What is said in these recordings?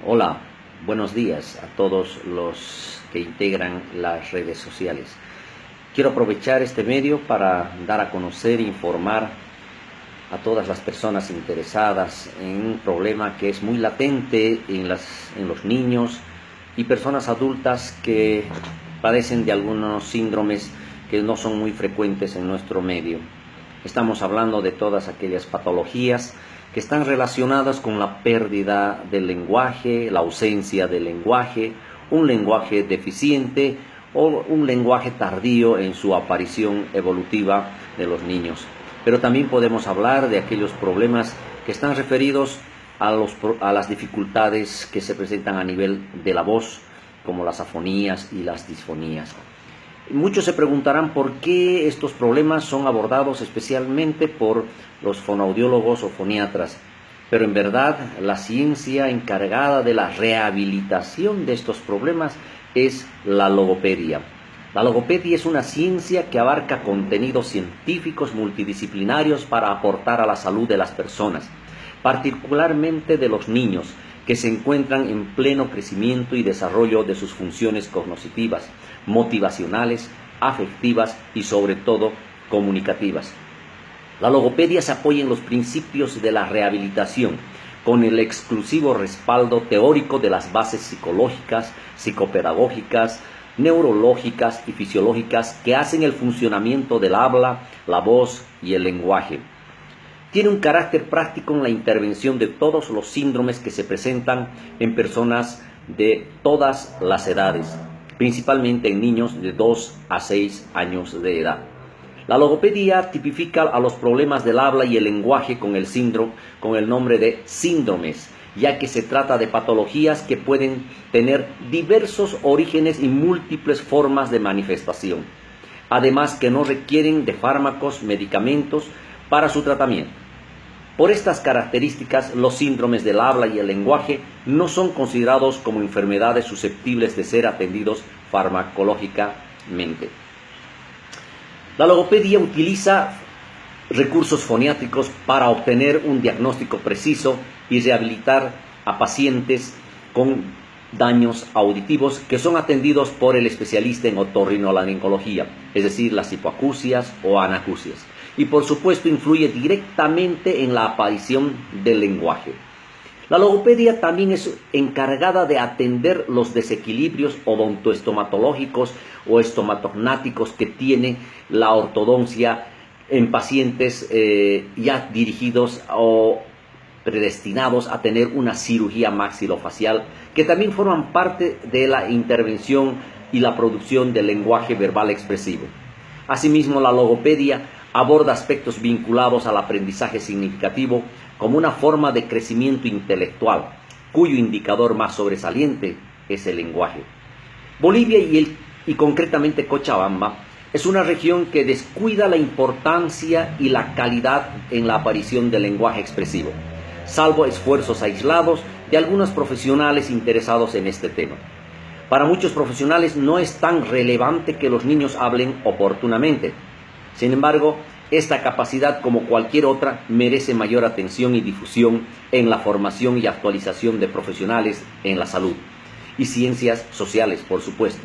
Hola, buenos días a todos los que integran las redes sociales. Quiero aprovechar este medio para dar a conocer e informar a todas las personas interesadas en un problema que es muy latente en los niños y personas adultas que padecen de algunos síndromes que no son muy frecuentes en nuestro medio. Estamos hablando de todas aquellas patologías que están relacionadas con la pérdida del lenguaje, la ausencia del lenguaje, un lenguaje deficiente o un lenguaje tardío en su aparición evolutiva de los niños. Pero también podemos hablar de aquellos problemas que están referidos a las dificultades que se presentan a nivel de la voz, como las afonías y las disfonías. Muchos se preguntarán por qué estos problemas son abordados especialmente por los fonoaudiólogos o foniatras, pero en verdad la ciencia encargada de la rehabilitación de estos problemas es la logopedia. La logopedia es una ciencia que abarca contenidos científicos multidisciplinarios para aportar a la salud de las personas, particularmente de los niños, que se encuentran en pleno crecimiento y desarrollo de sus funciones cognitivas, motivacionales, afectivas y sobre todo comunicativas. La logopedia se apoya en los principios de la rehabilitación, con el exclusivo respaldo teórico de las bases psicológicas, psicopedagógicas, neurológicas y fisiológicas que hacen el funcionamiento del habla, la voz y el lenguaje. Tiene un carácter práctico en la intervención de todos los síndromes que se presentan en personas de todas las edades, principalmente en niños de 2 a 6 años de edad. La logopedia tipifica a los problemas del habla y el lenguaje con el nombre de síndromes, ya que se trata de patologías que pueden tener diversos orígenes y múltiples formas de manifestación, además que no requieren de fármacos, medicamentos para su tratamiento. Por estas características, los síndromes del habla y el lenguaje no son considerados como enfermedades susceptibles de ser atendidos farmacológicamente. La logopedia utiliza recursos foniátricos para obtener un diagnóstico preciso y rehabilitar a pacientes con daños auditivos que son atendidos por el especialista en otorrinolaringología, es decir, las hipoacusias o anacusias. Y por supuesto influye directamente en la aparición del lenguaje. La logopedia también es encargada de atender los desequilibrios odontoestomatológicos o estomatognáticos que tiene la ortodoncia en pacientes ya dirigidos o predestinados a tener una cirugía maxilofacial, que también forman parte de la intervención y la producción del lenguaje verbal expresivo. Asimismo, la logopedia aborda aspectos vinculados al aprendizaje significativo como una forma de crecimiento intelectual, cuyo indicador más sobresaliente es el lenguaje. Bolivia y concretamente Cochabamba es una región que descuida la importancia y la calidad en la aparición del lenguaje expresivo, salvo esfuerzos aislados de algunos profesionales interesados en este tema. Para muchos profesionales no es tan relevante que los niños hablen oportunamente. Sin embargo, esta capacidad, como cualquier otra, merece mayor atención y difusión en la formación y actualización de profesionales en la salud y ciencias sociales, por supuesto.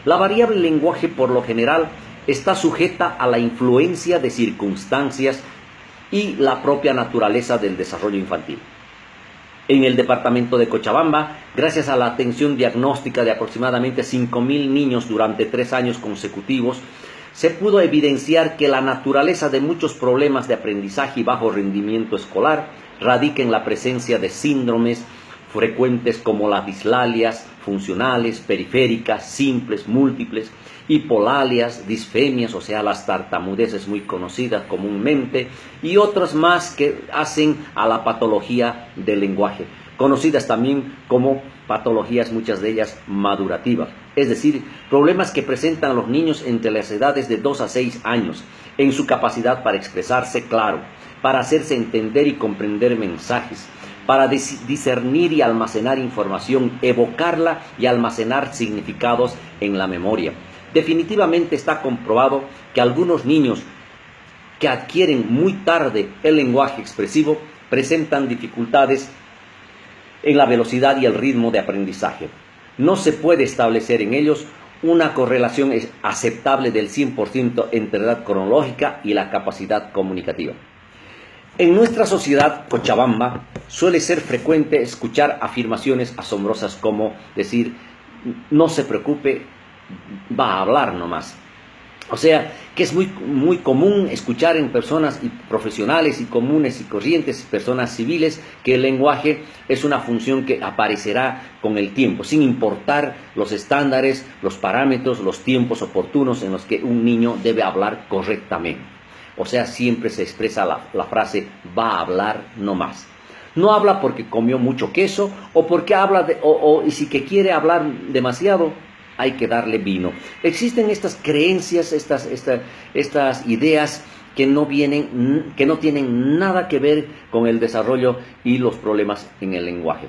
La variable lenguaje, por lo general, está sujeta a la influencia de circunstancias y la propia naturaleza del desarrollo infantil. En el departamento de Cochabamba, gracias a la atención diagnóstica de aproximadamente 5.000 niños durante 3 años consecutivos, se pudo evidenciar que la naturaleza de muchos problemas de aprendizaje y bajo rendimiento escolar radica en la presencia de síndromes frecuentes como las dislalias funcionales, periféricas, simples, múltiples, hipolalias, disfemias, o sea, las tartamudeces muy conocidas comúnmente, y otras más que hacen a la patología del lenguaje, conocidas también como patologías, muchas de ellas madurativas, es decir, problemas que presentan los niños entre las edades de 2 a 6 años, en su capacidad para expresarse claro, para hacerse entender y comprender mensajes, para discernir y almacenar información, evocarla y almacenar significados en la memoria. Definitivamente está comprobado que algunos niños que adquieren muy tarde el lenguaje expresivo presentan dificultades en la velocidad y el ritmo de aprendizaje. No se puede establecer en ellos una correlación aceptable del 100% entre la edad cronológica y la capacidad comunicativa. En nuestra sociedad cochabamba suele ser frecuente escuchar afirmaciones asombrosas como decir, no se preocupe, va a hablar nomás. O sea, que es muy común escuchar en personas profesionales y comunes y corrientes, personas civiles, que el lenguaje es una función que aparecerá con el tiempo, sin importar los estándares, los parámetros, los tiempos oportunos en los que un niño debe hablar correctamente. O sea, siempre se expresa la frase, va a hablar no más. No habla porque comió mucho queso o porque habla y si que quiere hablar demasiado, hay que darle vino. Existen estas creencias, estas ideas que no tienen nada que ver con el desarrollo y los problemas en el lenguaje.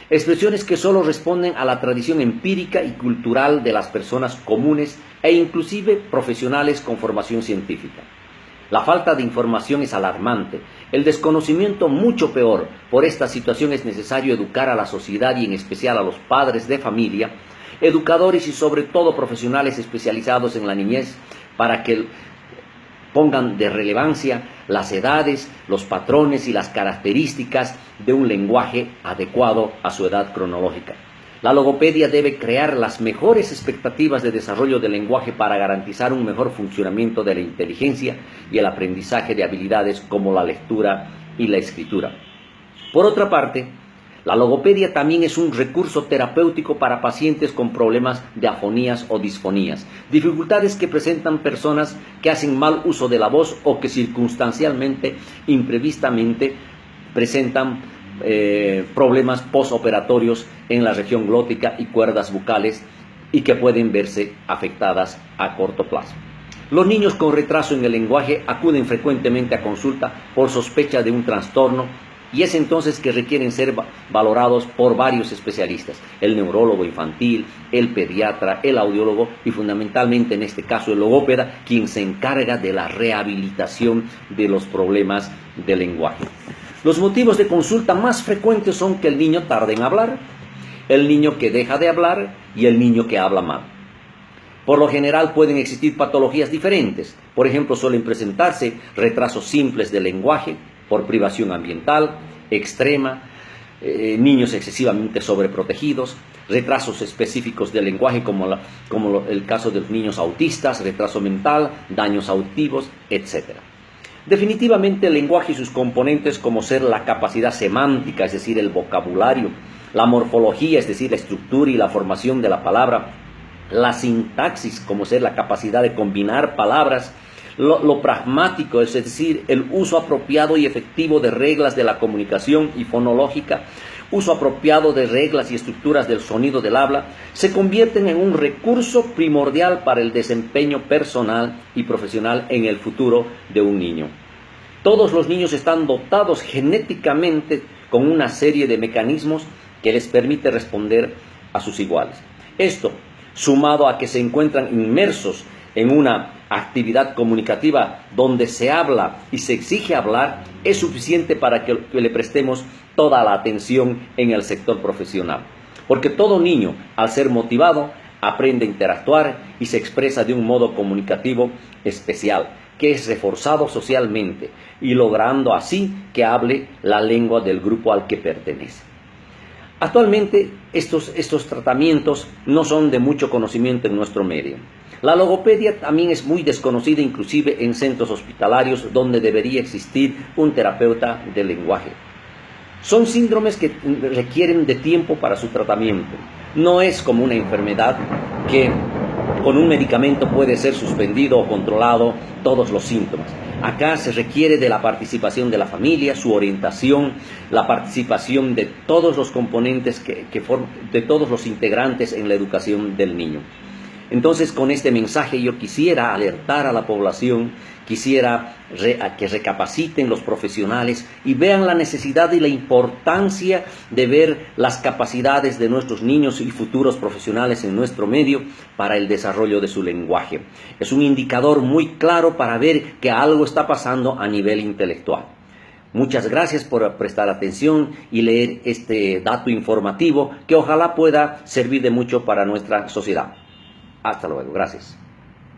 Expresiones que solo responden a la tradición empírica y cultural de las personas comunes e inclusive profesionales con formación científica. La falta de información es alarmante, el desconocimiento mucho peor. Por esta situación es necesario educar a la sociedad y en especial a los padres de familia, educadores y sobre todo profesionales especializados en la niñez para que pongan de relevancia las edades, los patrones y las características de un lenguaje adecuado a su edad cronológica. La logopedia debe crear las mejores expectativas de desarrollo del lenguaje para garantizar un mejor funcionamiento de la inteligencia y el aprendizaje de habilidades como la lectura y la escritura. Por otra parte, la logopedia también es un recurso terapéutico para pacientes con problemas de afonías o disfonías, dificultades que presentan personas que hacen mal uso de la voz o que circunstancialmente, imprevistamente, presentan problemas postoperatorios en la región glótica y cuerdas bucales y que pueden verse afectadas a corto plazo. Los niños con retraso en el lenguaje acuden frecuentemente a consulta por sospecha de un trastorno y es entonces que requieren ser valorados por varios especialistas, el neurólogo infantil, el pediatra, el audiólogo y fundamentalmente en este caso el logópeda, quien se encarga de la rehabilitación de los problemas del lenguaje. Los motivos de consulta más frecuentes son que el niño tarda en hablar, el niño que deja de hablar y el niño que habla mal. Por lo general pueden existir patologías diferentes. Por ejemplo, suelen presentarse retrasos simples del lenguaje por privación ambiental extrema, niños excesivamente sobreprotegidos, retrasos específicos del lenguaje como el caso de los niños autistas, retraso mental, daños auditivos, etc. Definitivamente el lenguaje y sus componentes como ser la capacidad semántica, es decir, el vocabulario, la morfología, es decir, la estructura y la formación de la palabra, la sintaxis, como ser la capacidad de combinar palabras, lo pragmático, es decir, el uso apropiado y efectivo de reglas de la comunicación y fonológica, uso apropiado de reglas y estructuras del sonido del habla, se convierten en un recurso primordial para el desempeño personal y profesional en el futuro de un niño. Todos los niños están dotados genéticamente con una serie de mecanismos que les permite responder a sus iguales. Esto, sumado a que se encuentran inmersos en una actividad comunicativa donde se habla y se exige hablar, es suficiente para que le prestemos toda la atención en el sector profesional. Porque todo niño, al ser motivado, aprende a interactuar y se expresa de un modo comunicativo especial, que es reforzado socialmente y logrando así que hable la lengua del grupo al que pertenece. Actualmente estos tratamientos no son de mucho conocimiento en nuestro medio. La logopedia también es muy desconocida inclusive en centros hospitalarios donde debería existir un terapeuta del lenguaje. Son síndromes que requieren de tiempo para su tratamiento. No es como una enfermedad que con un medicamento puede ser suspendido o controlado todos los síntomas. Acá se requiere de la participación de la familia, su orientación, la participación de todos los componentes de todos los integrantes en la educación del niño. Entonces, con este mensaje yo quisiera alertar a la población, quisiera que recapaciten los profesionales y vean la necesidad y la importancia de ver las capacidades de nuestros niños y futuros profesionales en nuestro medio para el desarrollo de su lenguaje. Es un indicador muy claro para ver que algo está pasando a nivel intelectual. Muchas gracias por prestar atención y leer este dato informativo que ojalá pueda servir de mucho para nuestra sociedad. Hasta luego. Gracias.